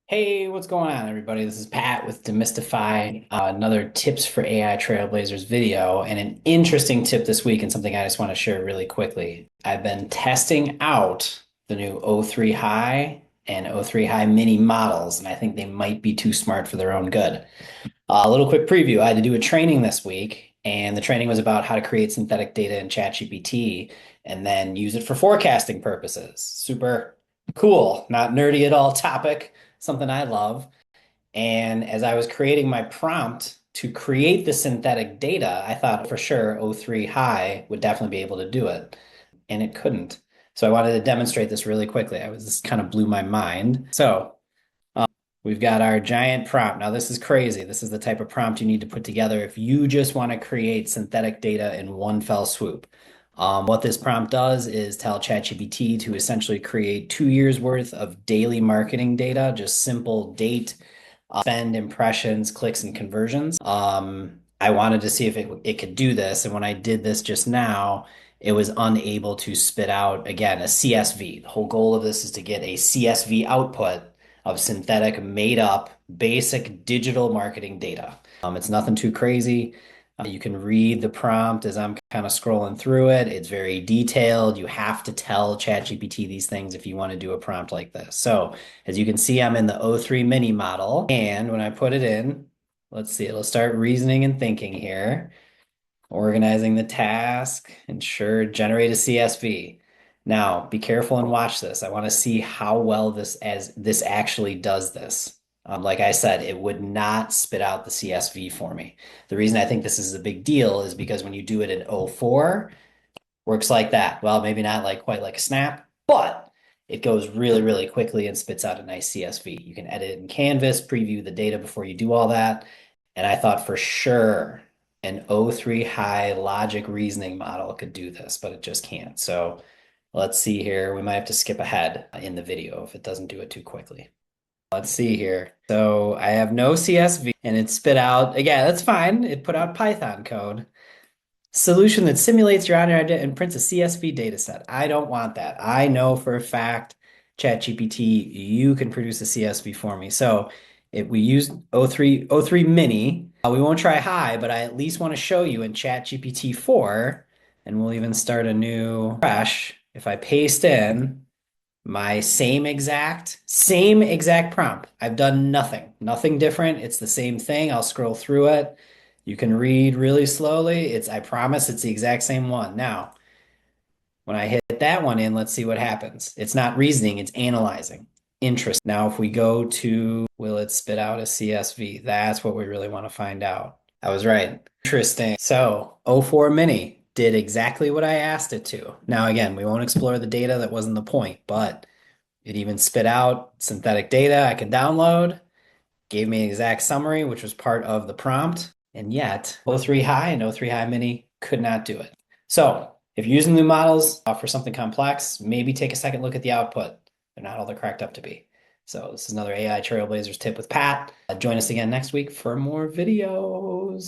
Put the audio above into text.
Hey, what's going on, everybody? This is Pat with Demystify, another Tips for AI Trailblazers video, and an interesting tip this week, and something I just want to share really quickly. I've been testing out the new O3 High and O3 High Mini models, and I think they might be too smart for their own good. A little quick preview. I had to do a training this week, and the training was about how to create synthetic data in ChatGPT and then use it for forecasting purposes. Super cool, not nerdy at all topic, something I love. And as I was creating my prompt to create the synthetic data, I thought for sure O3 High would definitely be able to do it, and it couldn't. So I wanted to demonstrate this really quickly. This kind of blew my mind. So we've got our giant prompt. Now, this is crazy. This is the type of prompt you need to put together if you just want to create synthetic data in one fell swoop. What this prompt does is tell ChatGPT to essentially create 2 years worth of daily marketing data, just simple date, spend, impressions, clicks, and conversions. I wanted to see if it could do this. And when I did this just now, it was unable to spit out, again, a CSV. The whole goal of this is to get a CSV output of synthetic, made up, basic digital marketing data. It's nothing too crazy. You can read the prompt as I'm kind of scrolling through it. It's very detailed. You have to tell ChatGPT these things if you want to do a prompt like this. So as you can see, I'm in the O3 Mini model. And when I put it in, let's see, it'll start reasoning and thinking here, organizing the task, ensure, generate a CSV. Now, be careful and watch this. I want to see how well this actually does this. Like I said, it would not spit out the CSV for me. The reason I think this is a big deal is because when you do it in O4, works like that. Well, maybe not like quite like a snap, but it goes really, really quickly and spits out a nice CSV. You can edit it in Canvas, preview the data before you do all that. And I thought for sure an O3 high logic reasoning model could do this, but it just can't. So let's see here. We might have to skip ahead in the video if it doesn't do it too quickly. Let's see here. So I have no CSV and it spit out, again, that's fine. It put out Python code. Solution that simulates your honor and prints a CSV dataset. I don't want that. I know for a fact, ChatGPT, you can produce a CSV for me. So if we use O3 Mini, we won't try high, but I at least want to show you in ChatGPT 4, and we'll even start a new fresh. If I paste in my same exact prompt. I've done nothing different. It's the same thing. I'll scroll through it. You can read really slowly. I promise it's the exact same one. Now, when I hit that one in, let's see what happens. It's not reasoning, it's analyzing. Interest. Now, if we go to, will it spit out a CSV? That's what we really want to find out. I was right. Interesting. So, O4 Mini did exactly what I asked it to. Now, again, we won't explore the data. That wasn't the point, but it even spit out synthetic data I could download, gave me an exact summary, which was part of the prompt. And yet, O3 High and O3 High Mini could not do it. So if you're using new models for something complex, maybe take a second look at the output. They're not all they're cracked up to be. So this is another AI Trailblazers tip with Pat. Join us again next week for more videos.